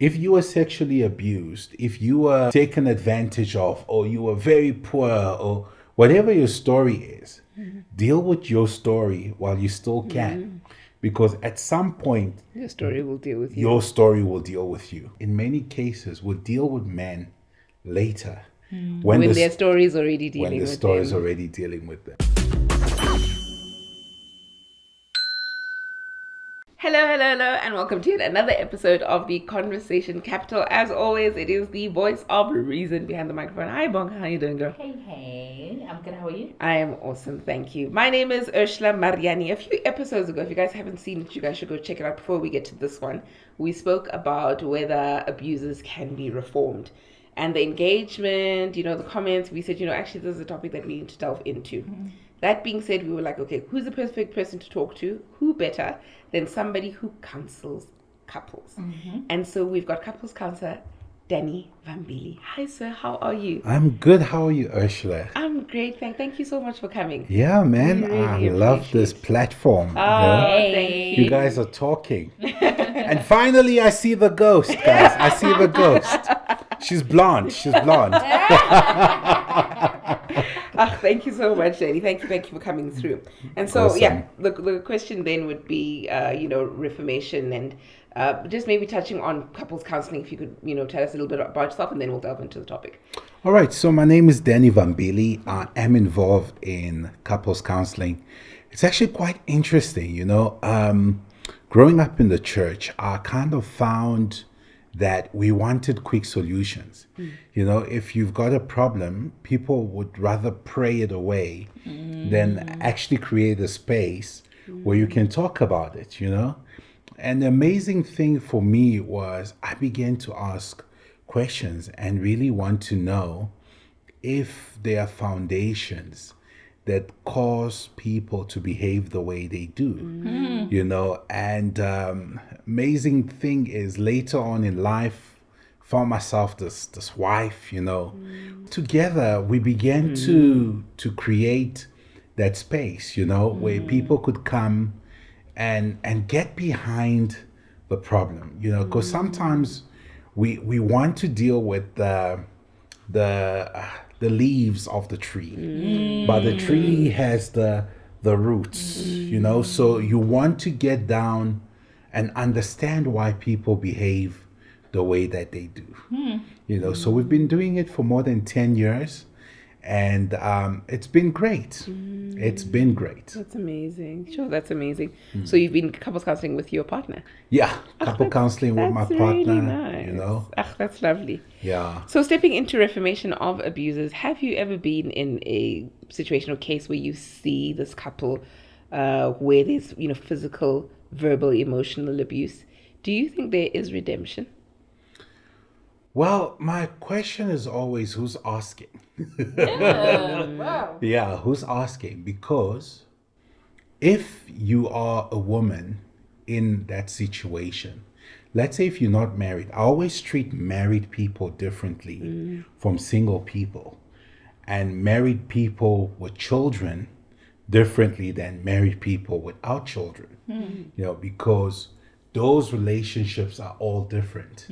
if you were sexually abused, if you were taken advantage of, or you were very poor, or whatever your story is, deal with your story while you still can. Because at some point, Your story will deal with you. your story will deal with you. In many cases, we'll deal with men later When the their story is already when dealing the with story is them. already dealing with them. Hello, and welcome to another episode of the Conversation Capital. As always, it is the voice of reason behind the microphone. Hi, Bonga. How you doing, girl? Hey, I'm good. How are you? I am awesome, thank you. My name is Ursula Mariani. A few episodes ago, if you guys haven't seen it, you guys should go check it out before we get to this one. We spoke about whether abusers can be reformed. And the engagement, the comments, we said, actually, this is a topic that we need to delve into. That being said, we were like, okay, who's the perfect person to talk to? Who better than somebody who counsels couples? And so we've got couples counselor Danny Vambili. Hi, sir. How are you? I'm good. How are you, Ursula? I'm great. Thank you so much for coming. Yeah, man. We really I love this appreciate- platform. Thank You guys are talking. And finally, I see the ghost, guys. I see the ghost. She's blonde. Thank you so much, Danny. Thank you for coming through. And so, Awesome. the question then would be, Reformation and just maybe touching on couples counseling. If you could, tell us a little bit about yourself, and then we'll delve into the topic. All right. So my name is Danny Vambili. I am involved in couples counseling. It's actually quite interesting, growing up in the church, I kind of found that we wanted quick solutions. If you've got a problem, people would rather pray it away than actually create a space where you can talk about it, And the amazing thing for me was I began to ask questions and really want to know if there are foundations that cause people to behave the way they do, and amazing thing is later on in life, found myself this wife, together we began to create that space, where people could come and get behind the problem, because sometimes we want to deal with the leaves of the tree, but the tree has the roots, so you want to get down and understand why people behave the way that they do. So we've been doing it for more than 10 years, and it's been great. It's been great. That's amazing. Sure, that's amazing. So you've been couples counseling with your partner? Yeah, couple counseling with my partner, really nice. That's lovely. Yeah. So stepping into reformation of abusers, have you ever been in a situation or case where you see this couple where there's, physical, verbal, emotional abuse? Do you think there is redemption? Well, my question is always who's asking? Wow. Yeah, who's asking? Because if you are a woman in that situation, let's say if you're not married, I always treat married people differently from single people, and married people with children differently than married people without children, because those relationships are all different.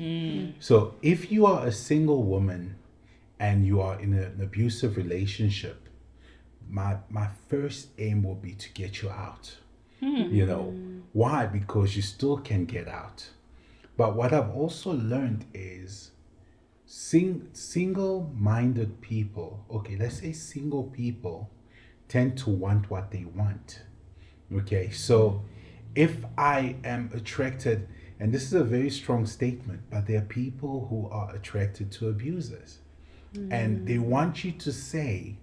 So if you are a single woman and you are in an abusive relationship, my first aim will be to get you out. Why? Because you still can get out. But what I've also learned is single-minded people, okay, let's say single people tend to want what they want. Okay, so if I am attracted, and this is a very strong statement, but there are people who are attracted to abusers. And they want you to say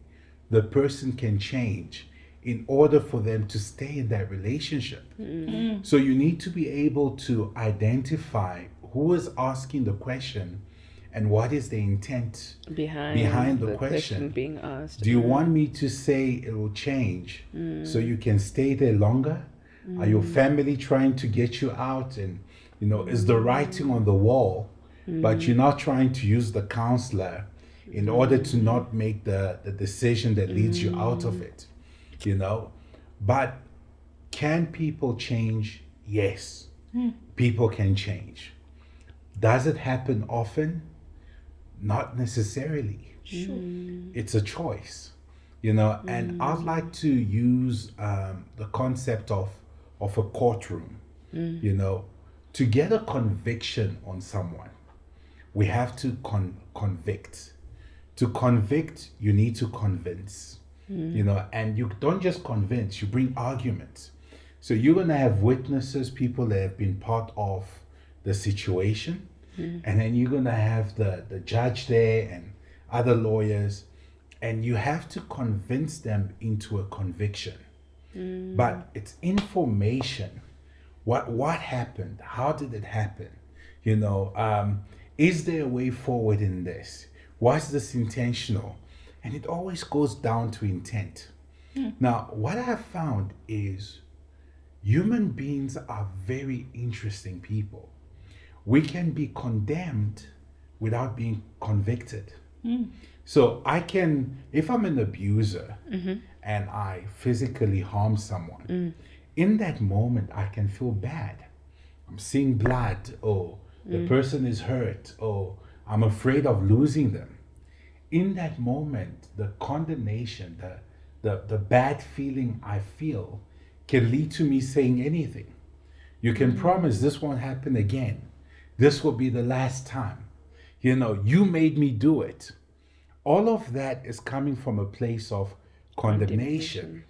the person can change in order for them to stay in that relationship. So you need to be able to identify who is asking the question and what is the intent behind the question being asked. Do you want me to say it will change so you can stay there longer? Are your family trying to get you out? And, is the writing on the wall, but you're not trying to use the counselor in order to not make the decision that leads you out of it, But can people change? Yes, people can change. Does it happen often? Not necessarily. Sure. It's a choice, and I'd like to use the concept of a courtroom, you know, to get a conviction on someone, we have to convict. To convict, you need to convince, and you don't just convince, you bring arguments. So you're going to have witnesses, people that have been part of the situation, and then you're going to have the judge there and other lawyers, and you have to convince them into a conviction. But it's information. What happened? How did it happen? Is there a way forward in this? Was this intentional? And it always goes down to intent. Now, what I have found is human beings are very interesting people. We can be condemned without being convicted. So I can, if I'm an abuser and I physically harm someone, in that moment I can feel bad. I'm seeing blood, or the person is hurt, or I'm afraid of losing them. In that moment, the condemnation, the bad feeling I feel can lead to me saying anything. You can promise this won't happen again. This will be the last time. You made me do it. All of that is coming from a place of condemnation.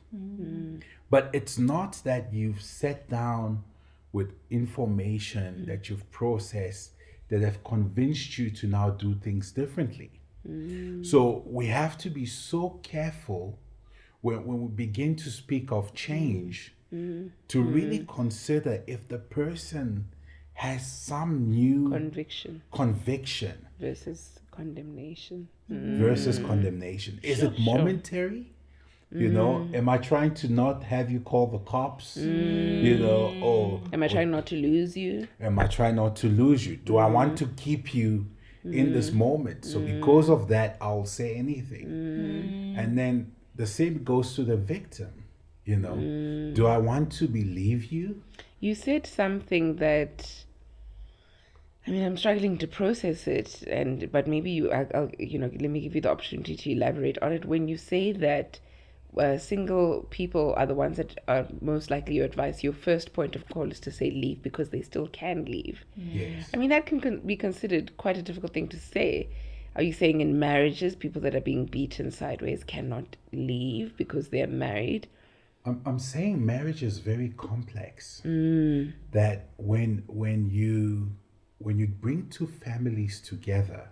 But it's not that you've sat down with information that you've processed that have convinced you to now do things differently. So we have to be so careful when we begin to speak of change to really consider if the person has some new conviction versus condemnation. versus condemnation. Is it momentary? Am I trying to not have you call the cops? Or Am I trying not to lose you? am I trying not to lose you? Do I want to keep you in this moment? So because of that, I'll say anything. And then the same goes to the victim. Do I want to believe you? You said something that, I'm struggling to process it, but maybe I'll let me give you the opportunity to elaborate on it. When you say that single people are the ones that are most likely your advice, your first point of call is to say leave because they still can leave. Yes. That can be considered quite a difficult thing to say. Are you saying in marriages, people that are being beaten sideways cannot leave because they're married? I'm saying marriage is very complex. That when you bring two families together,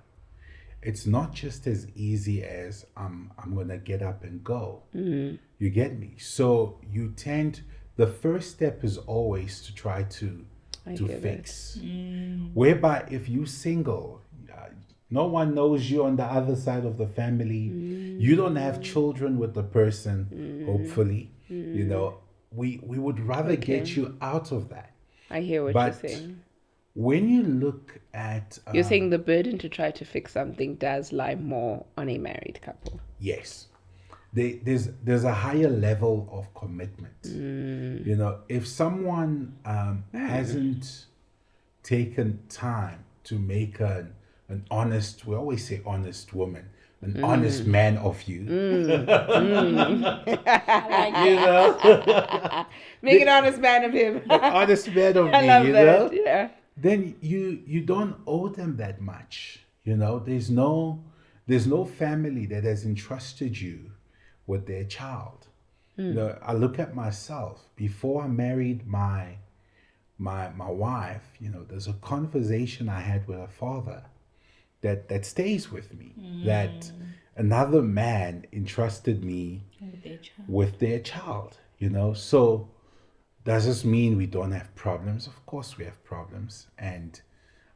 it's not just as easy as I'm gonna get up and go. You get me? So the first step is always to try to fix. Whereby if you single, no one knows you on the other side of the family. You don't have children with the person, hopefully. We would rather get you out of that. I hear what you're saying. When you look at... you're saying the burden to try to fix something does lie more on a married couple. Yes. There's a higher level of commitment. If someone hasn't taken time to make an honest, we always say honest woman, an honest man of you. Make an honest man of him. An honest man of I me, love that. Yeah. Then you don't owe them that much. There's no family that has entrusted you with their child. I look at myself before I married my wife. There's a conversation I had with her father that stays with me. That another man entrusted me with their child. So does this mean we don't have problems? Of course we have problems, and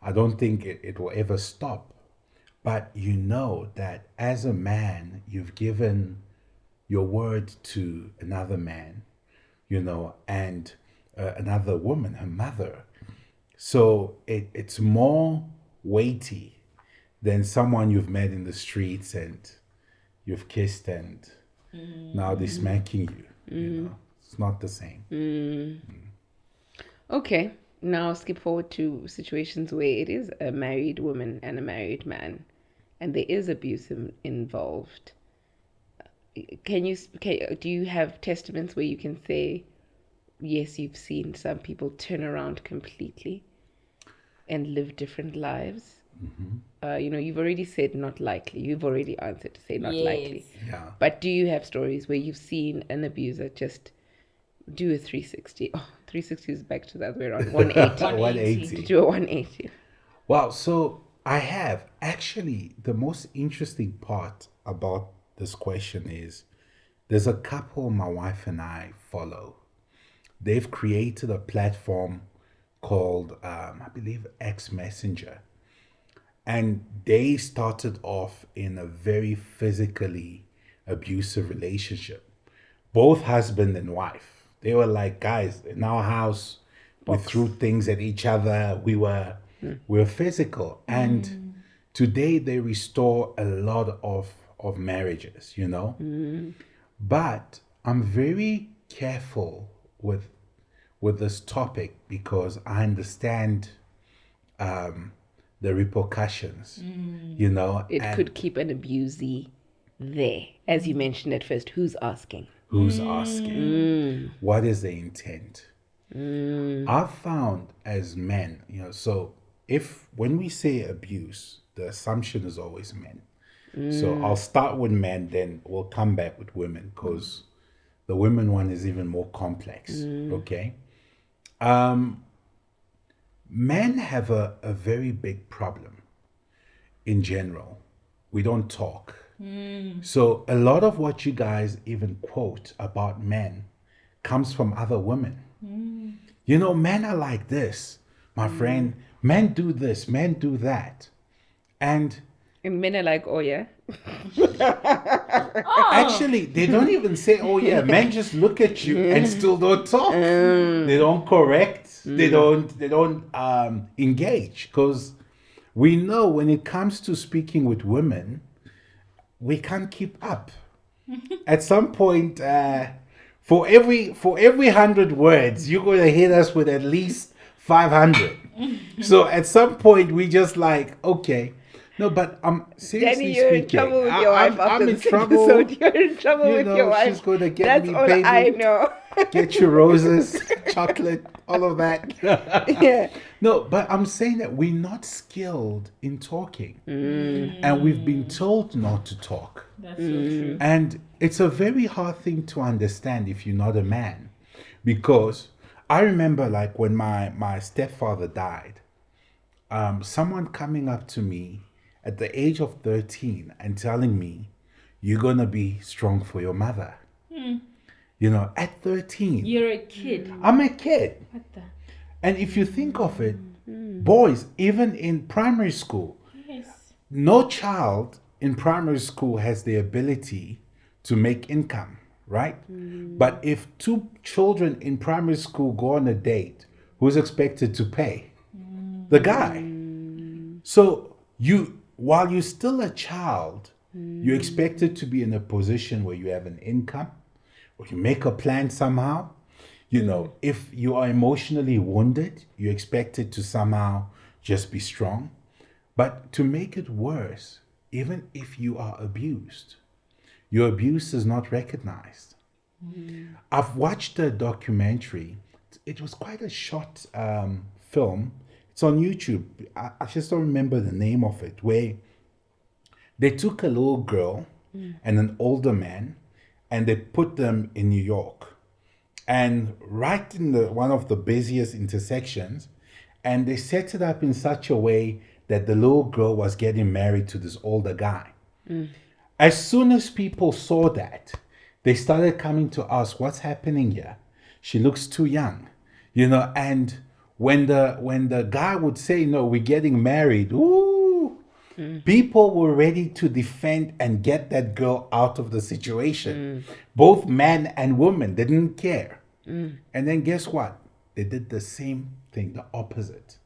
I don't think it will ever stop. But that as a man, you've given your word to another man, and another woman, her mother. So it's more weighty than someone you've met in the streets and you've kissed and now they're smacking you. It's not the same. Okay. now skip forward to situations where it is a married woman and a married man, and there is abuse involved. Do you have testaments where you can say, yes, you've seen some people turn around completely and live different lives? You've already said not likely. You've already answered to say not likely. Yeah. But do you have stories where you've seen an abuser just do a 360? Oh, 360 is back to the other way around. 180. 180. Do a 180. Wow. So I have actually the most interesting part about this question is there's a couple my wife and I follow. They've created a platform called, I believe, X Messenger. And they started off in a very physically abusive relationship. Both husband and wife. They were like, guys, in our house, we threw things at each other. We were physical. And today they restore a lot of marriages, But I'm very careful with this topic because I understand the repercussions, It and could keep an abusee there. As you mentioned at first, who's asking? who's asking, what is the intent? I've found as men, so if when we say abuse, the assumption is always men. So I'll start with men, then we'll come back with women because the women one is even more complex. Okay. Men have a very big problem in general. We don't talk. So a lot of what you guys even quote about men comes from other women. Men are like this, my friend. Men do this, men do that. And And men are like, oh, yeah. actually, they don't even say, oh, yeah. Men just look at you and still don't talk. They don't correct. They don't engage. Because we know when it comes to speaking with women, we can't keep up. At some point, for every 100 words, you're going to hit us with at least 500. So at some point, we just like, okay. No, but I'm seriously Danny, you're speaking. in trouble with your wife after I'm in this trouble. episode. You're in trouble with your wife. She's going to get That's me, all baby. I know. Get you roses, chocolate, all of that. Yeah. No, but I'm saying that we're not skilled in talking. And we've been told not to talk. That's so true. And it's a very hard thing to understand if you're not a man. Because I remember like when my stepfather died, someone coming up to me at the age of 13 and telling me, you're going to be strong for your mother. At 13. You're a kid. I'm a kid. What the? And if you think of it, boys, even in primary school, Yes. no child in primary school has the ability to make income, right? But if two children in primary school go on a date, who's expected to pay? The guy. So while you're still a child, you're expected to be in a position where you have an income, or you make a plan somehow. If you are emotionally wounded, you're expected to somehow just be strong. But to make it worse, even if you are abused, your abuse is not recognized. I've watched a documentary. It was quite a short film. It's on YouTube. I just don't remember the name of it, where they took a little girl and an older man and they put them in New York. And right in one of the busiest intersections, and they set it up in such a way that the little girl was getting married to this older guy. As soon as people saw that, they started coming to us, what's happening here? She looks too young, and when the guy would say, no, we're getting married, ooh, people were ready to defend and get that girl out of the situation. Both man and woman, they didn't care. And then guess what? They did the same thing, the opposite.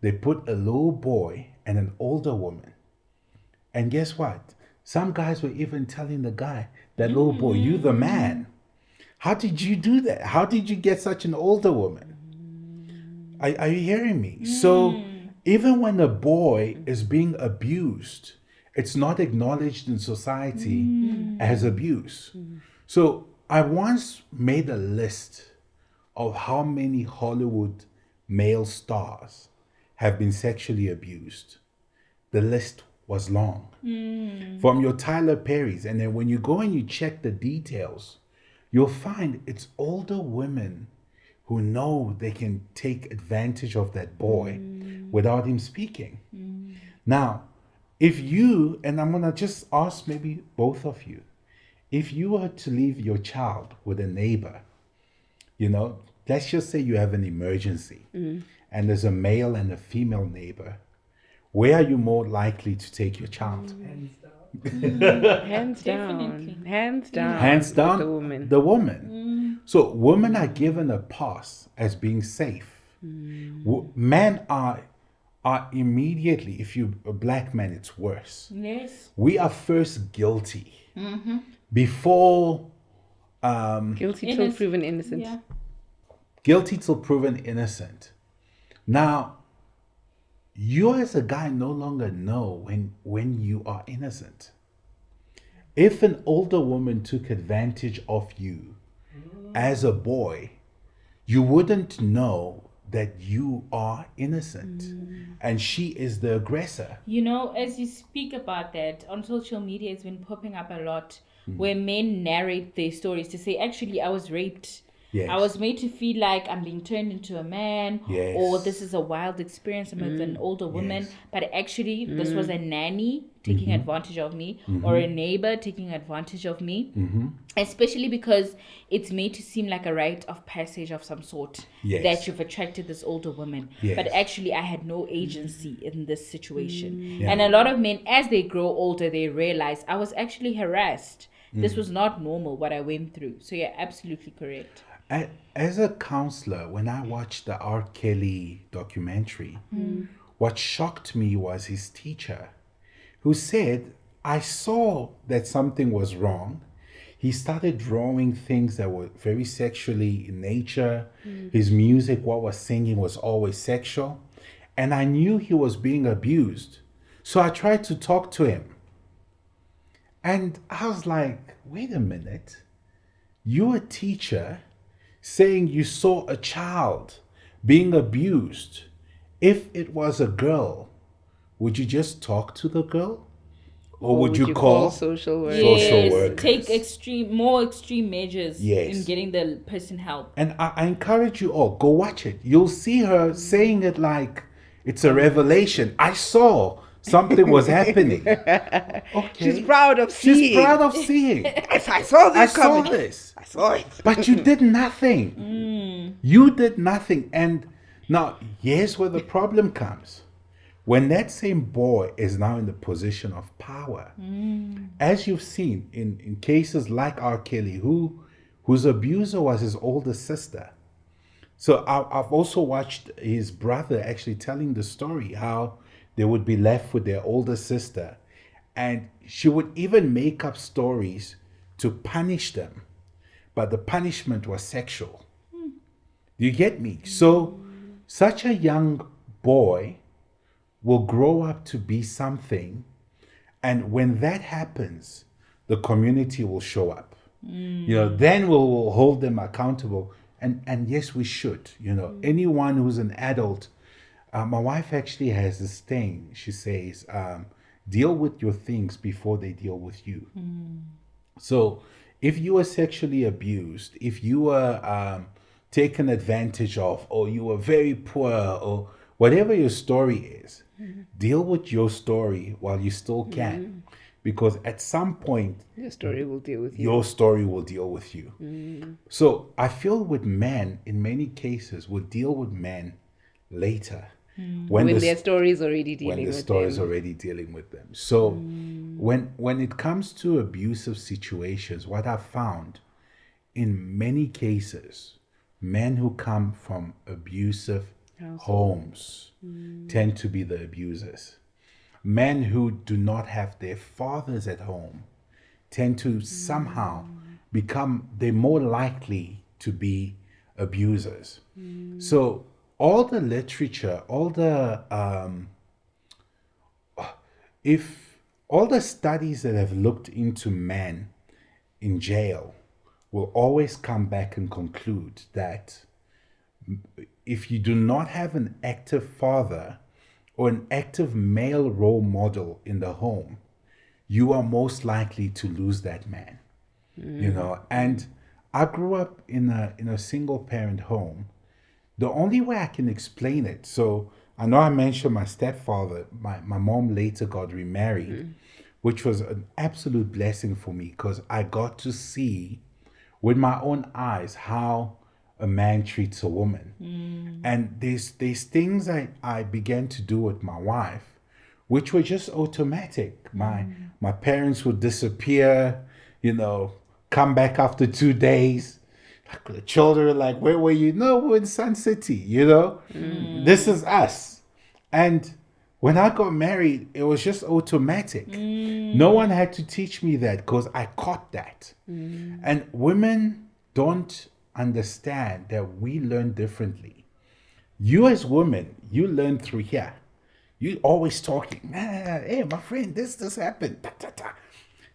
They put a little boy and an older woman. And guess what? Some guys were even telling the guy, that little boy, you the man. How did you do that? How did you get such an older woman? Are you hearing me? So even when a boy is being abused, it's not acknowledged in society as abuse. So I once made a list of how many Hollywood male stars have been sexually abused. The list was long. From your Tyler Perry's, and then when you go and you check the details, you'll find it's older women who know they can take advantage of that boy without him speaking. Now, if you, and I'm going to just ask maybe both of you, if you were to leave your child with a neighbor, let's just say you have an emergency and there's a male and a female neighbor, where are you more likely to take your child? Hands down. Definitely. Hands down. Hands down, The woman. the woman. So women are given a pass as being safe. Men are immediately, if you're a black man, it's worse. Yes. We are first guilty before Guilty till proven innocent. Yeah. guilty till proven innocent. Now, you as a guy no longer know when you are innocent. If an older woman took advantage of you as a boy, you wouldn't know that you are innocent and she is the aggressor. As you speak about that, on social media, it's been popping up a lot where men narrate their stories to say, actually, I was raped. Yes. I was made to feel like I'm being turned into a man, Yes. or this is a wild experience. I'm with an older woman, Yes. but actually, this was a nanny taking advantage of me, or a neighbor taking advantage of me. Especially because it's made to seem like a rite of passage of some sort, Yes. that you've attracted this older woman. Yes. But actually, I had no agency in this situation. Yeah. And a lot of men, as they grow older, they realize I was actually harassed. This was not normal, what I went through. So you're absolutely correct. As a counselor, when I watched the R. Kelly documentary, what shocked me was his teacher, who said, I saw that something was wrong. He started drawing things that were very sexually in nature. His music, what was singing, was always sexual. And I knew he was being abused. So I tried to talk to him. And I was like, wait a minute. You're a teacher saying you saw a child being abused. If it was a girl, would you just talk to the girl? Or would you call social work? Social workers. Take more extreme measures Yes. in getting the person help. And I encourage you all, go watch it. You'll see her saying it like it's a revelation. I saw something was happening. Okay. She's proud of seeing. She's proud of seeing. I saw I this saw coming. this. I saw it. But you did nothing. You did nothing. And now, here's where the problem comes. When that same boy is now in the position of power, as you've seen in cases like R. Kelly, whose abuser was his older sister. So I've also watched his brother actually telling the story how they would be left with their older sister, and she would even make up stories to punish them, but the punishment was sexual. Do you get me? So such a young boy will grow up to be something, and when that happens, the community will show up. Then we'll hold them accountable, and yes, we should. Anyone who's an adult. My wife actually has this thing. She says, deal with your things before they deal with you. So if you were sexually abused, if you were taken advantage of, or you were very poor, or whatever your story is, deal with your story while you still can. Because at some point, Your story will deal with you. your story will deal with you. So I feel with men, in many cases, will deal with men later. When the their story is already when dealing the with story is them. already dealing with them. So when it comes to abusive situations, what I've found in many cases, men who come from abusive homes tend to be the abusers. Men who do not have their fathers at home tend to somehow they're more likely to be abusers. So all the literature, if all the studies that have looked into men in jail will always come back and conclude that if you do not have an active father or an active male role model in the home, you are most likely to lose that man. You know, and I grew up in a single parent home. The only way I can explain it, so I know I mentioned my stepfather, my mom later got remarried, which was an absolute blessing for me because I got to see with my own eyes how a man treats a woman. And there's things I began to do with my wife, which were just automatic. My parents would disappear, you know, come back after 2 days. Like the children are like, where were you? No, we're in Sun City, you know? This is us. And when I got married, it was just automatic. No one had to teach me that because I caught that. And women don't understand that we learn differently. You as women, you learn through here. You always talking. Hey, my friend, this happened. Ta, ta, ta.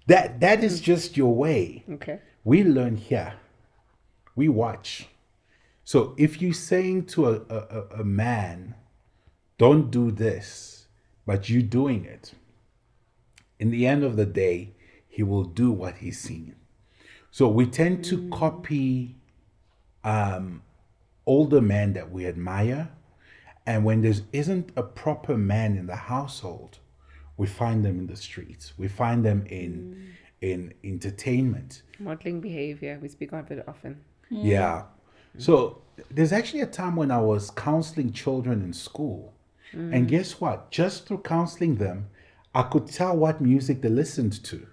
That is just your way. Okay. We learn here. We watch. So if you're saying to a man, don't do this, but you doing it, in the end of the day, he will do what he's seen. So we tend to copy older men that we admire, and when there isn't a proper man in the household, we find them in the streets. We find them in entertainment. Modeling behavior. We speak of it often. Yeah. So there's actually a time when I was counseling children in school. And guess what? Just through counseling them, I could tell what music they listened to.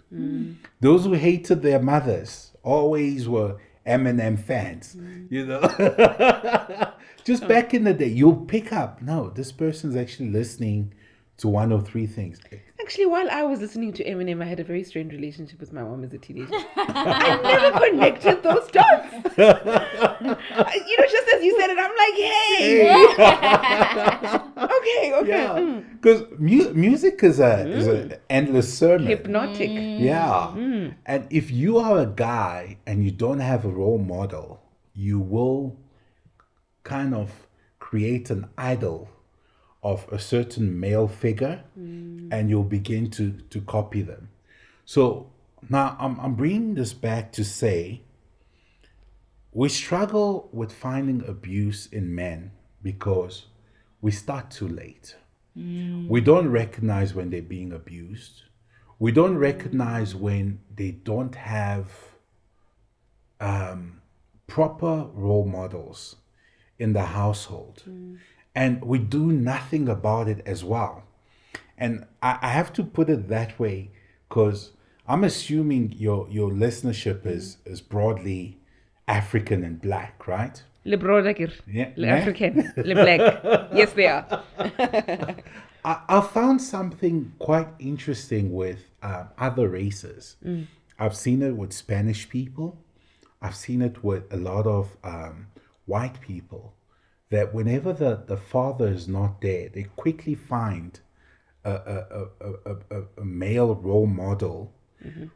Those who hated their mothers always were Eminem fans, you know. Just back in the day, you'll pick up, no, this person's actually listening to one or three things. Actually, while I was listening to Eminem, I had a very strained relationship with my mom as a teenager. I never connected those dots. Just as you said it, I'm like, hey. Okay. Because music is an endless sermon. Hypnotic. Yeah. And if you are a guy and you don't have a role model, you will kind of create an idol of a certain male figure, and you'll begin to copy them. So now I'm bringing this back to say we struggle with finding abuse in men because we start too late. We don't recognize when they're being abused. We don't recognize when they don't have proper role models in the household. And we do nothing about it as well. And I have to put it that way because I'm assuming your listenership is broadly African and black, right? Le brodager. Yeah. Le African. Le black. Yes, they are. I found something quite interesting with other races. I've seen it with Spanish people. I've seen it with a lot of white people. That whenever the father is not there, they quickly find a male role model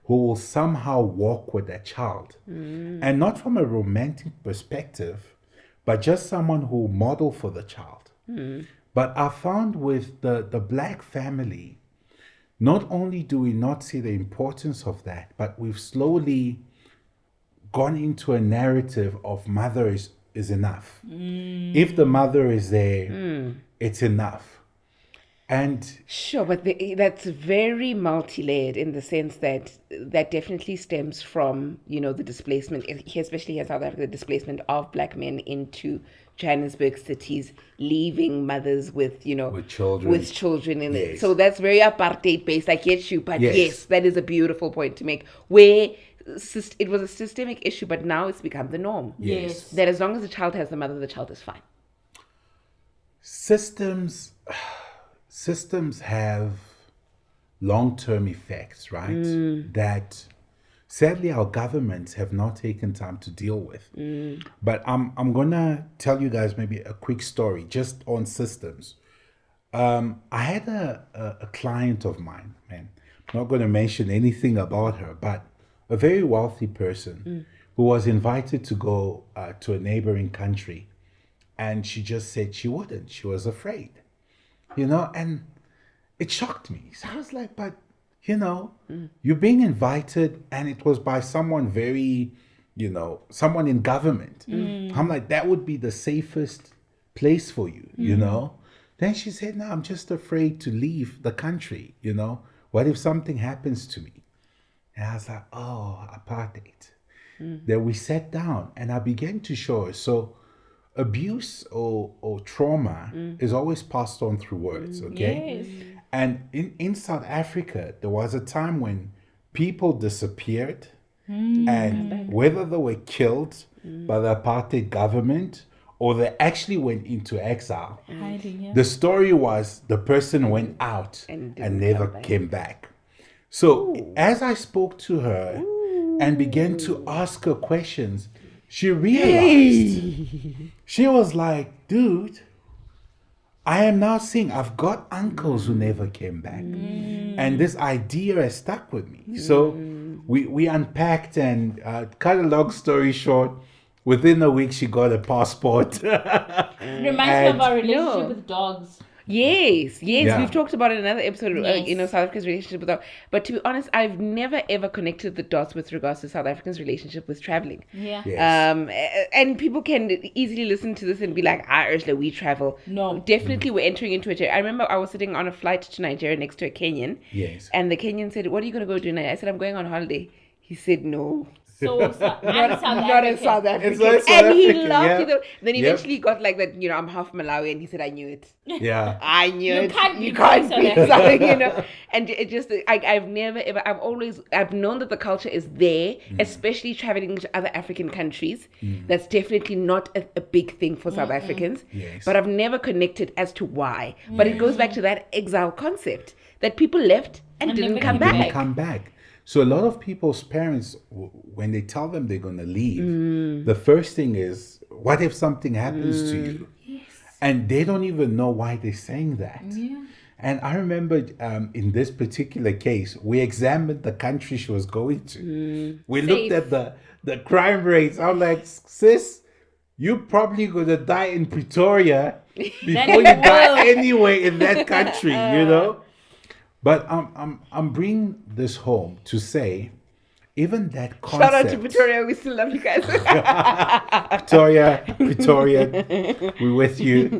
who will somehow walk with that child. And not from a romantic perspective, but just someone who will model for the child. But I found with the black family, not only do we not see the importance of that, but we've slowly gone into a narrative of mother is enough. If the mother is there, it's enough. And sure, but that's very multi-layered in the sense that definitely stems from, the displacement, especially in South Africa, the displacement of black men into Johannesburg cities, leaving mothers with children in it. So that's very apartheid based. I get you, but yes, that is a beautiful point to make. Where it was a systemic issue, but now it's become the norm. Yes. That as long as the child has the mother, the child is fine. Systems have long-term effects, right? That sadly our governments have not taken time to deal with. But I'm gonna tell you guys maybe a quick story just on systems. I had a client of mine, man. I'm not going to mention anything about her, but a very wealthy person who was invited to go to a neighboring country, and she just said she wouldn't. She was afraid, and it shocked me. So I was like, but you're being invited, and it was by someone very, someone in government. I'm like, that would be the safest place for you. Then she said, no, I'm just afraid to leave the country. What if something happens to me? And I was like, oh, apartheid. Then we sat down and I began to show her. So abuse or trauma is always passed on through words, okay? Yes. And in South Africa, there was a time when people disappeared, and whether they were killed by the apartheid government or they actually went into exile, Hiding, yeah. the story was the person went out And and didn't never come back. came back. So as I spoke to her and began to ask her questions, she realized, she was like, dude, I am now seeing I've got uncles who never came back. And this idea has stuck with me. So we unpacked and cut a long story short, within a week she got a passport. It reminds me And- of our relationship No. with dogs. Yes, Yeah. we've talked about it in another episode, Yes. South Africa's relationship with dogs. But to be honest, I've never ever connected the dots with regards to South Africa's relationship with traveling. Yeah. Yes. And people can easily listen to this and be like, Ursula, we travel. No. Definitely we're entering into it. I remember I was sitting on a flight to Nigeria next to a Kenyan. Yes. And the Kenyan said, what are you going to go do tonight? I said, I'm going on holiday. He said, no. So, I'm South Not a South African. It's not South And he African, laughed. yeah. You know. Then Yep. eventually got like that, I'm half Malawi. And he said, I knew it. Yeah. I knew You it. can't You be can't South be African. something, And it just, I've never ever, I've known that the culture is there, especially traveling to other African countries. That's definitely not a big thing for South Africans. Yes. But I've never connected as to why. But it goes back to that exile concept that people left and And didn't never come came back. back. Come back. So a lot of people's parents, when they tell them they're going to leave, the first thing is, what if something happens to you? Yes. And they don't even know why they're saying that. Yeah. And I remember in this particular case, we examined the country she was going to. We looked Safe. at the crime rates. I'm like, sis, you're probably going to die in Pretoria before you die anywhere in that country. But I'm bringing this home to say, even that concept. Shout out to Victoria. We still love you guys. Pretoria, we're with you.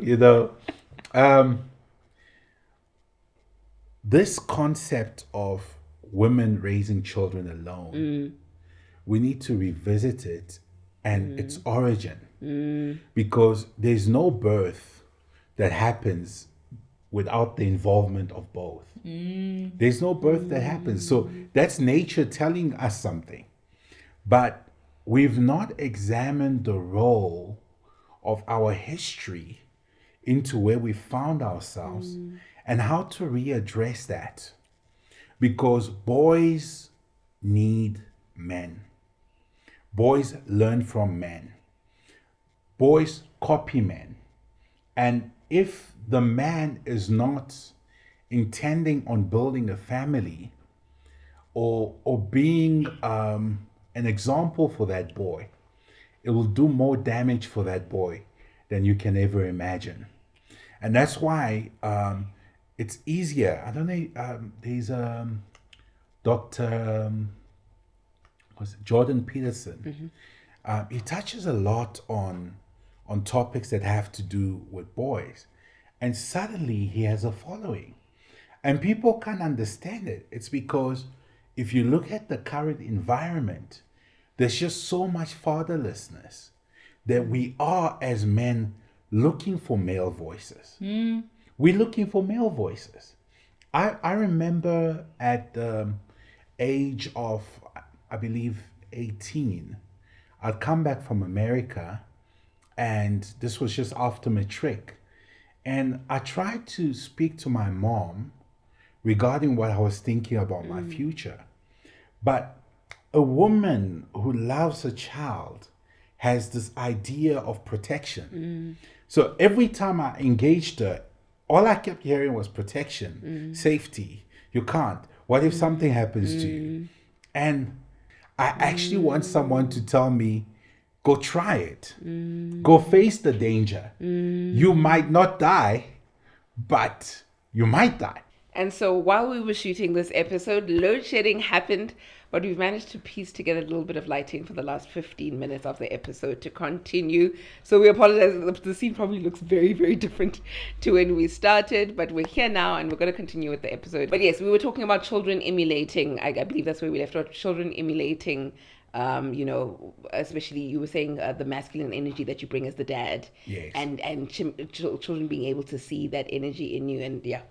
This concept of women raising children alone, we need to revisit it and its origin, because there's no birth that happens without the involvement of both. There's no birth that happens. So that's nature telling us something. But we've not examined the role of our history into where we found ourselves and how to readdress that. Because boys need men. Boys learn from men. Boys copy men. And if the man is not intending on building a family or being an example for that boy, it will do more damage for that boy than you can ever imagine. And that's why it's easier. I don't know, there's Dr. Jordan Peterson. He touches a lot on topics that have to do with boys. And suddenly he has a following. And people can't understand it. It's because if you look at the current environment, there's just so much fatherlessness that we are, as men, looking for male voices. We're looking for male voices. I remember at the age of, I believe, 18, I'd come back from America, and this was just after matric. And I tried to speak to my mom regarding what I was thinking about my future. But a woman who loves a child has this idea of protection. So every time I engaged her, all I kept hearing was protection, safety. You can't. What if something happens to you? And I actually want someone to tell me, go try it. Go face the danger. You might not die, but you might die. And so while we were shooting this episode, load shedding happened, but we've managed to piece together a little bit of lighting for the last 15 minutes of the episode to continue. So we apologize. The scene probably looks very, very different to when we started, but we're here now and we're going to continue with the episode. But yes, we were talking about children emulating. I believe that's where we left off. Children emulating, especially you were saying the masculine energy that you bring as the dad. Yes. And children being able to see that energy in you. And yeah.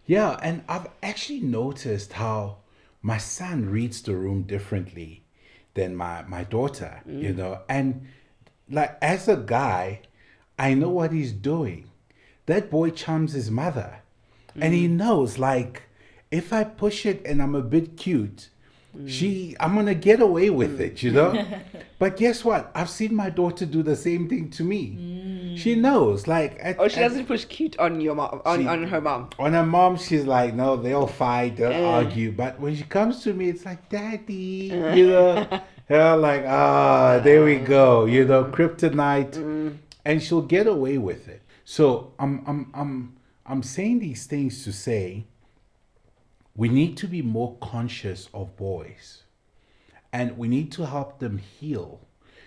Yeah, and I've actually noticed how my son reads the room differently than my daughter, and like as a guy, I know what he's doing. That boy charms his mother, and he knows, like, if I push it and I'm a bit cute, I'm gonna get away with it. But guess what? I've seen my daughter do the same thing to me. She knows, like. She doesn't push cute on your mom, on her mom. On her mom, she's like, no, they'll fight, they'll argue. But when she comes to me, it's like, Daddy, Her like, there we go, kryptonite, and she'll get away with it. So I'm saying these things to say we need to be more conscious of boys, and we need to help them heal,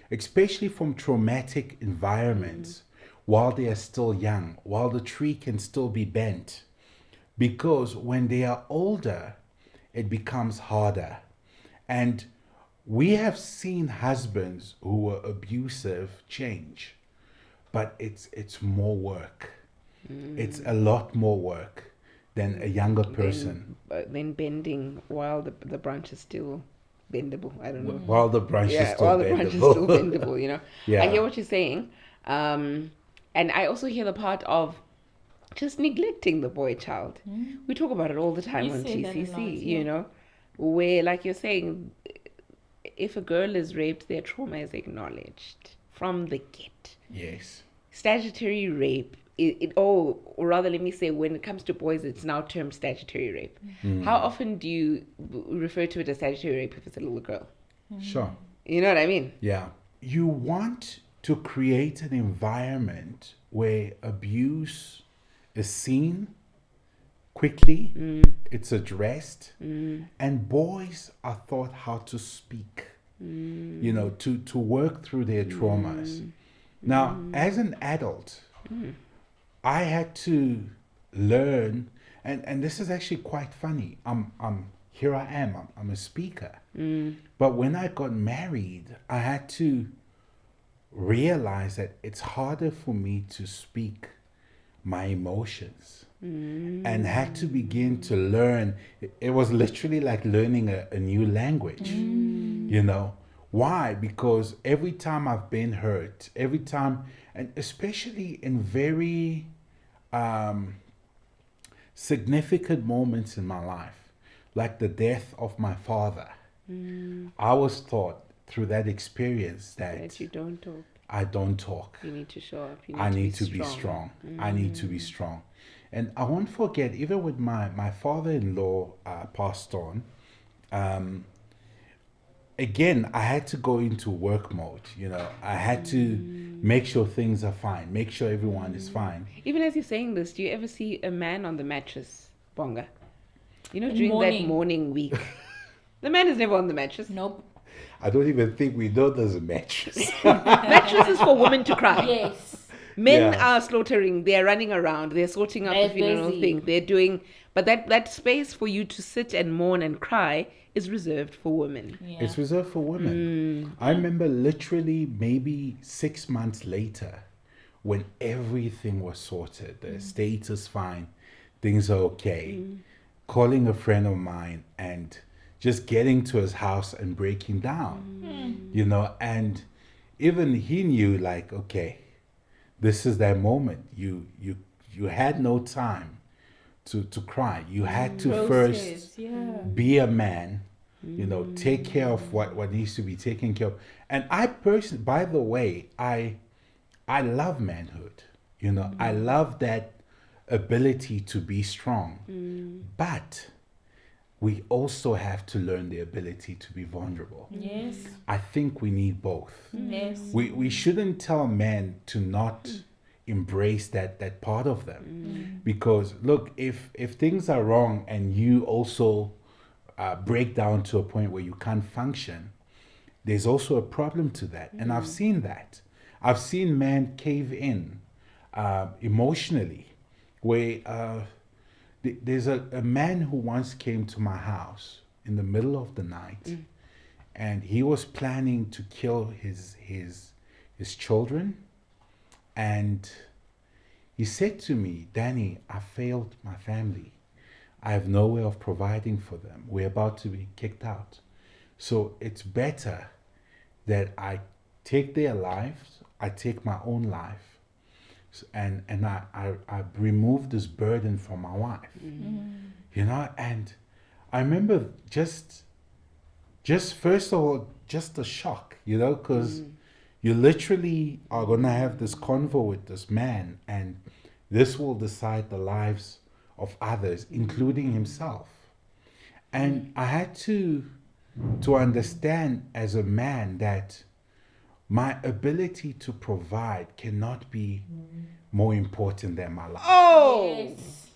especially from traumatic environments. While they are still young, while the tree can still be bent. Because when they are older, it becomes harder. And we have seen husbands who were abusive change, but it's more work. It's a lot more work than a younger person. Then bending while the branch is still bendable. I don't know. While the branch is still while bendable. the branch is still bendable, Yeah. I hear what you're saying. And I also hear the part of just neglecting the boy child. We talk about it all the time on TCC, where, like you're saying, if a girl is raped, their trauma is acknowledged from the get. Yes. Statutory rape, or rather, let me say, when it comes to boys, it's now termed statutory rape. How often do you refer to it as statutory rape if it's a little girl? Sure. You know what I mean? Yeah. You want to create an environment where abuse is seen quickly, it's addressed, and boys are taught how to speak, to work through their traumas. Now, as an adult, I had to learn, and this is actually quite funny. Here I am, I'm a speaker. But when I got married, I had to realize that it's harder for me to speak my emotions, and had to begin to learn. It was literally like learning a new language. Why? Because every time I've been hurt, every time, and especially in very significant moments in my life, like the death of my father, I was taught through that experience that you don't talk. I don't talk. You need to show up. I need to be strong. I need to be strong. And I won't forget, even with my father-in-law passed on, again, I had to go into work mode. I had to make sure things are fine, make sure everyone is fine. Even as you're saying this, do you ever see a man on the mattress, Bonga? During that morning week. The man is never on the mattress. Nope. I don't even think we know there's a mattress. Mattress is for women to cry. Yes. Men are slaughtering. They're running around. They're sorting out the funeral thing. They're doing... But that space for you to sit and mourn and cry is reserved for women. Yeah. It's reserved for women. I remember literally maybe 6 months later, when everything was sorted, the estate is fine, things are okay, calling a friend of mine and just getting to his house and breaking down, and even he knew, like, okay, this is that moment. You had no time to cry. You had to first be a man, take care of what needs to be taken care of. And I personally, by the way, I love manhood. I love that ability to be strong. But we also have to learn the ability to be vulnerable. Yes. I think we need both. Yes. We shouldn't tell men to not embrace that part of them. Because look, if things are wrong and you also break down to a point where you can't function, there's also a problem to that. And I've seen that. I've seen men cave in emotionally, where there's a man who once came to my house in the middle of the night, and he was planning to kill his children. And he said to me, Danny, I failed my family. I have no way of providing for them. We're about to be kicked out. So it's better that I take their lives, I take my own life, and I remove this burden from my wife. And I remember just first of all, just a shock, because you literally are going to have this convo with this man, and this will decide the lives of others, including himself. And I had to understand as a man that my ability to provide cannot be more important than my life. Oh, Yes.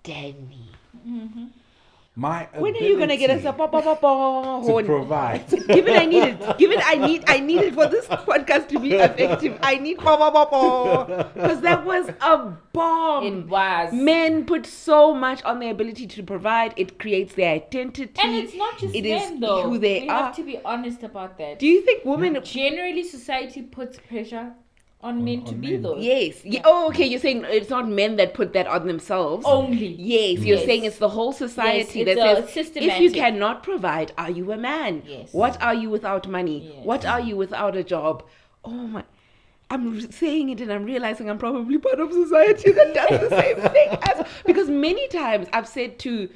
Danny. My When are you gonna get us a to horn? provide. Give it, I need it. Give it, I need it for this podcast to be effective. I need because that was a bomb. It was. Men put so much on their ability to provide. It creates their identity. And it's not just It men, is though. who they we are. have to be honest about that. Do you think women? Generally, society puts pressure on men to on be men. those. Yes. Yeah. Oh, okay. You're saying it's not men that put that on themselves. Only. Yes, you're Yes. saying it's the whole society Yes, that it's says if systematic. you cannot provide, are you a man? Yes. What are you without money? Yes. What are you without a job? Oh my. I'm saying it and I'm realizing I'm probably part of society that does the same thing. Because many times I've said to,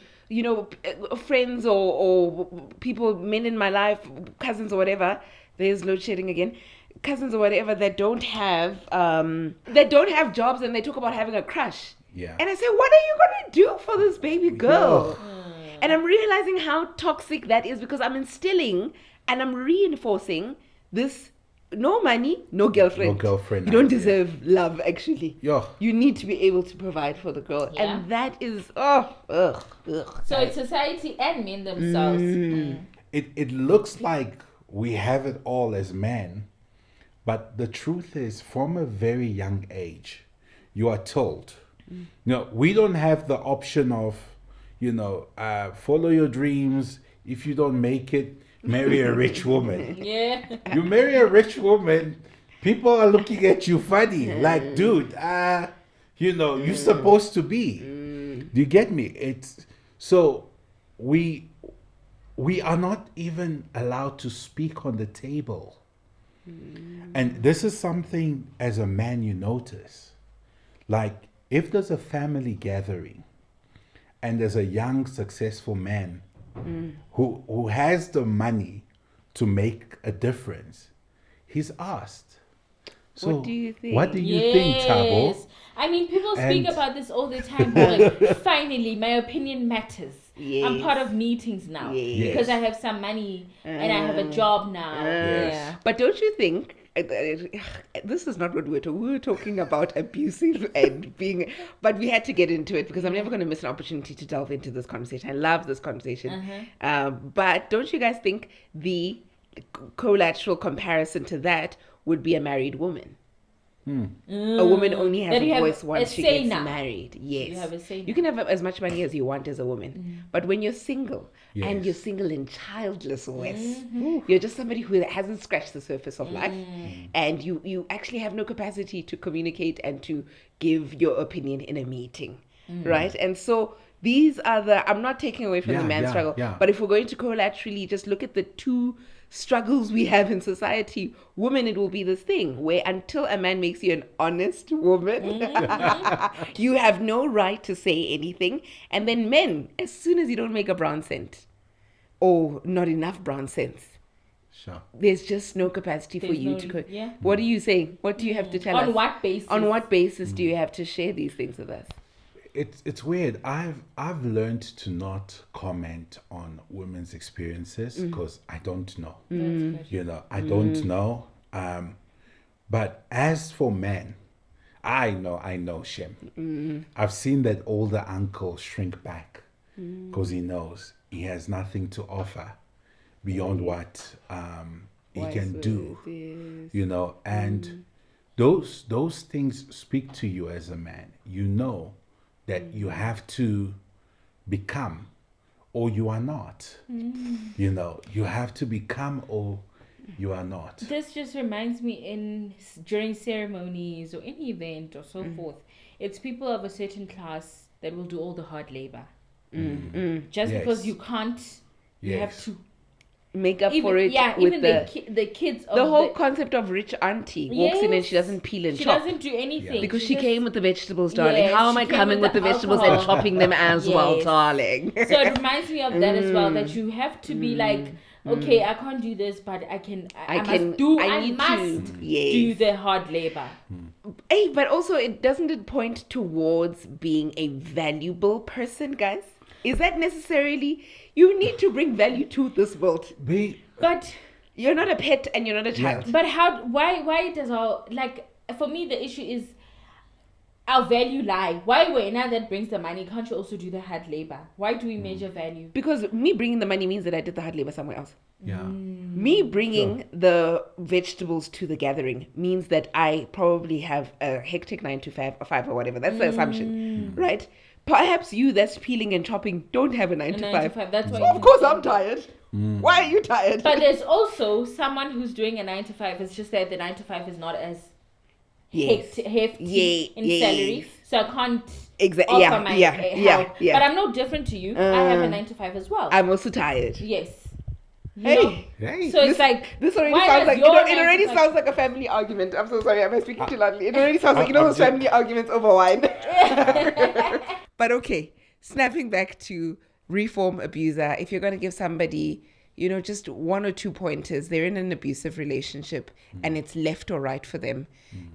friends or people, men in my life, cousins or whatever, there's load shedding again, cousins or whatever that don't have jobs, and they talk about having a crush. Yeah. And I say, what are you gonna do for this baby girl? And I'm realizing how toxic that is, because I'm instilling and I'm reinforcing this: no money, no girlfriend. No girlfriend You don't idea. deserve love, actually. Yeah. You need to be able to provide for the girl. Yeah. And that is So it's society and men themselves. It looks like we have it all as men, but the truth is, from a very young age, you are told, we don't have the option of, follow your dreams. If you don't make it, marry a rich woman. Yeah. You marry a rich woman, people are looking at you funny. Like, dude, you're supposed to be. Do you get me? It's so we are not even allowed to speak on the table. And this is something as a man you notice. Like, if there's a family gathering and there's a young, successful man who has the money to make a difference, he's asked. So What do you think? What do you think, Tabo? I mean, people speak And- about this all the time. Like, finally, my opinion matters. I'm Yes. part of meetings now Yes. because I have some money and I have a job now. Yes. But don't you think this is not what we were talking about abusive and being, but we had to get into it because I'm never going to miss an opportunity to delve into this conversation. I love this conversation. But don't you guys think the collateral comparison to that would be a married woman? A woman only has That you a have voice once a she say gets now. married. Yes. You have a say You can have as much money as you want as a woman. But when you're single and Yes. you're single in childless West, you're just somebody who hasn't scratched the surface of life, and you actually have no capacity to communicate and to give your opinion in a meeting. Right? And so these are I'm not taking away from the man's struggle, but if we're going to collaterally just look at the two struggles we have in society, women, it will be this thing where until a man makes you an honest woman, you have no right to say anything. And then men, as soon as you don't make a brown cent, or not enough brown sense. Sure. There's just no capacity for There's you no- to. yeah. What are you saying? What do you have to tell us? On what basis? On what basis do you have to share these things with us? It's weird. I've learned to not comment on women's experiences because I don't know. That's good. You know, I don't know. But as for men, I know Shem. I've seen that older uncle shrink back because he knows he has nothing to offer beyond what he can do. You know, and those things speak to you as a man. You know that you have to become or you are not. You know, you have to become or you are not. This just reminds me during ceremonies or any event or so forth. It's people of a certain class that will do all the hard labor. Just Yes. because you can't, you have Yes. to Make up even, for it yeah, with even the kids of the whole concept of rich auntie walks in and she Yes. doesn't peel and she chop. doesn't do anything Because she just- came with the vegetables, darling. Yes, How am she I came coming with with the the vegetables and alcohol. chopping them as well, Yes. darling? So it reminds me of that as well, that you have to be like, okay, I can't do this, but I need must to. do Yes. the hard labor. Hey, but also, doesn't it point towards being a valuable person, guys? Is that necessarily? You need to bring value to this world. But You're not a pet and you're not a child. but why does our, like, for me the issue is our value lie. Why when now that brings the money, can't you also do the hard labor? Why do we measure value? Because me bringing the money means that I did the hard labor somewhere else. Yeah. Me bringing the vegetables to the gathering means that I probably have a hectic 9 to 5 or whatever. That's the assumption, right? Perhaps you that's peeling and chopping don't have a 9 to 5. That's why So you of can course say I'm that. tired. Why are you tired? But there's also someone who's doing a 9 to 5. It's just that the 9 to 5 is not as Yes. hefty in Yes. salary, so I can't Exactly. offer Yeah, my yeah, help. yeah. But I'm no different to you. I have a 9 to 5 as well. I'm also tired. Yes. You Hey. know? Hey. So it's like This already why sounds does like your it 9 to already 5 sounds like a family argument. I'm so sorry, am I speaking too loudly? It already sounds like I'm those just- family arguments over wine. But okay, snapping back to reform abuser, if you're going to give somebody, just one or two pointers, they're in an abusive relationship and it's left or right for them,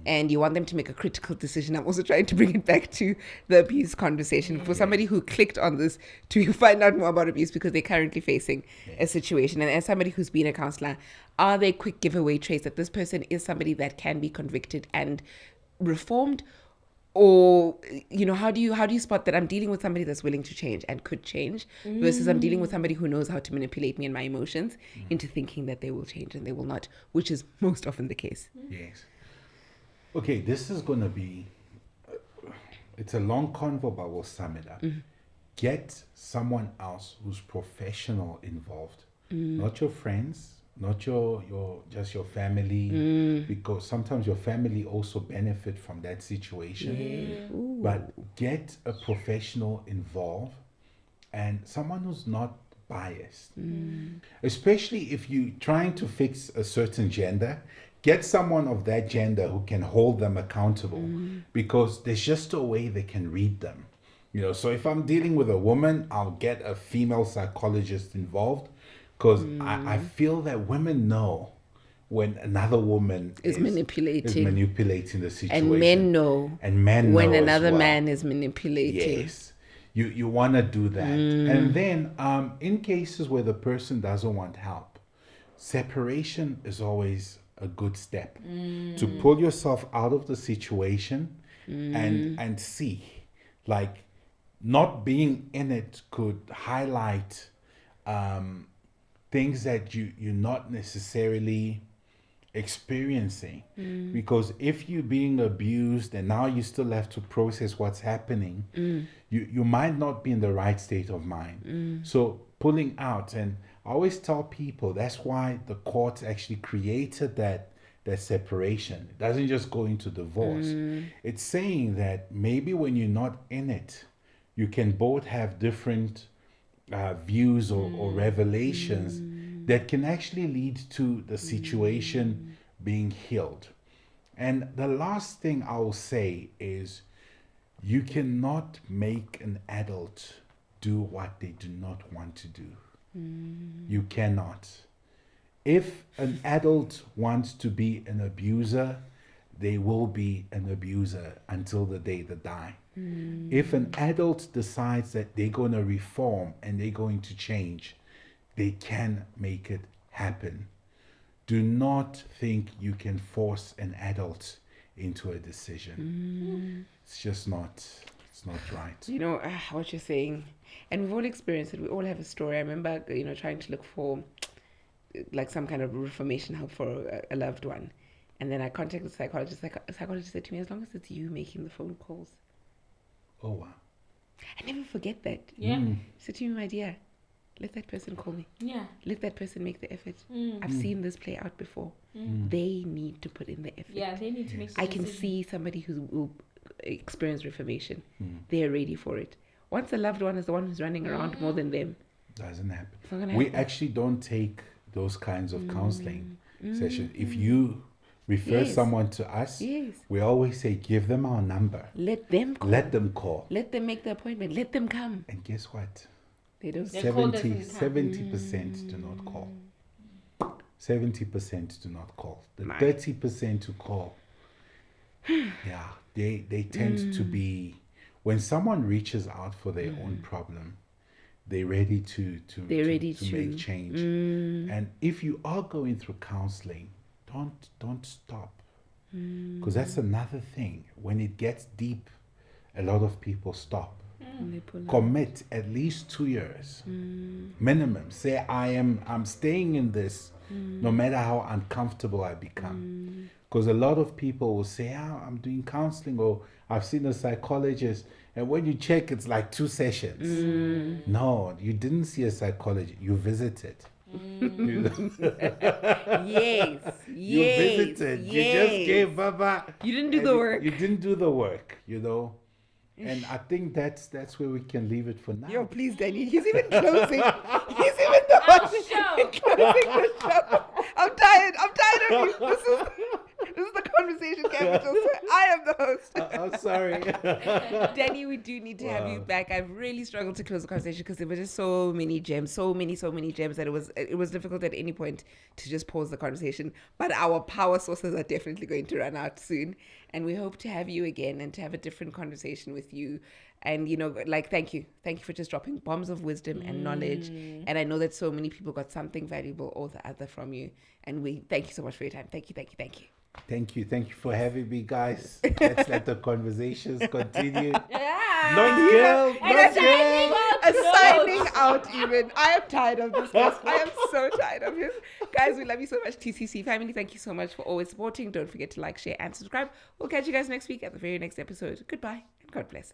and you want them to make a critical decision. I'm also trying to bring it back to the abuse conversation for somebody who clicked on this to find out more about abuse because they're currently facing a situation. And as somebody who's been a counselor, are there quick giveaway traits that this person is somebody that can be convicted and reformed? Or how do you spot that I'm dealing with somebody that's willing to change and could change versus I'm dealing with somebody who knows how to manipulate me and my emotions into thinking that they will change and they will not, which is most often the case. Yes. Okay, this is going to be, it's a long convo, but we'll sum it up. Get someone else who's professional involved, not your friends, not your just your family, because sometimes your family also benefit from that situation. But get a professional involved and someone who's not biased, especially if you're trying to fix a certain gender. Get someone of that gender who can hold them accountable, because there's just a way they can read them. So if I'm dealing with a woman, I'll get a female psychologist involved, because I feel that women know when another woman Is manipulating. is manipulating the situation. And men know And men when know as another well. man is manipulating. Yes. You want to do that. And then in cases where the person doesn't want help, separation is always a good step to pull yourself out of the situation and see. Like, not being in it could highlight things that you're not necessarily experiencing. Because if you're being abused and now you still have to process what's happening, you might not be in the right state of mind. So pulling out, and I always tell people that's why the courts actually created that separation. It doesn't just go into divorce. It's saying that maybe when you're not in it, you can both have different views or revelations that can actually lead to the situation being healed. And the last thing I will say is, you cannot make an adult do what they do not want to do. You cannot. If an adult wants to be an abuser, they will be an abuser until the day they die. If an adult decides that they're going to reform and they're going to change, they can make it happen. Do not think you can force an adult into a decision. It's just not, it's not right. You know what you're saying, and we've all experienced it. We all have a story. I remember, trying to look for like some kind of reformation help for a loved one, and then I contacted the psychologist. The psychologist said to me, "As long as it's you making the phone calls." Oh wow. I never forget that. Yeah. He said to me, "My dear, let that person call me. Yeah. Let that person make the effort. I've seen this play out before. They need to put in the effort. Yeah, they need to make the I can decision. see somebody who will experience reformation. They're ready for it. Once the loved one is the one who's running around more than them, Doesn't happen. it's not gonna We happen. actually don't take those kinds of counseling sessions. If you refer Yes. someone to us, Yes. we always say, give them our number. Let them call. Let them call. Let them make the appointment. Let them come. And guess what? They don't. Their call doesn't 70% do not call. 70% do not call. The My. 30% who call, yeah, they tend to be, when someone reaches out for their own problem, they're ready to They're ready to to. make change. And if you are going through counseling, don't stop, because that's another thing. When it gets deep, a lot of people stop. They pull out. Commit at least 2 years minimum. Say I'm staying in this no matter how uncomfortable I become. Because a lot of people will say, I'm doing counseling, or I've seen a psychologist, and when you check, it's like 2 sessions. No, you didn't see a psychologist, you visited. Yes. You Yes. visited. Yes. You just gave Baba. You didn't do and the work. You didn't do the work, And I think that's where we can leave it for now. Yo, please, Danny. He's even closing. He's even the one closing the show. I'm tired of you. This is the conversation capital. I am the host. I'm sorry. Danny, we do need to have you back. I've really struggled to close the conversation because there were just so many gems, so many gems that it was difficult at any point to just pause the conversation. But our power sources are definitely going to run out soon, and we hope to have you again and to have a different conversation with you. And thank you for just dropping bombs of wisdom and knowledge. And I know that so many people got something valuable or the other from you. And we thank you so much for your time. Thank you. Thank you for having me, guys. Let's let the conversations continue. Yeah. Long girl. Signing out even. I am tired of this guest. I am so tired of him. Guys, we love you so much. TCC family, thank you so much for always supporting. Don't forget to like, share, and subscribe. We'll catch you guys next week at the very next episode. Goodbye and God bless.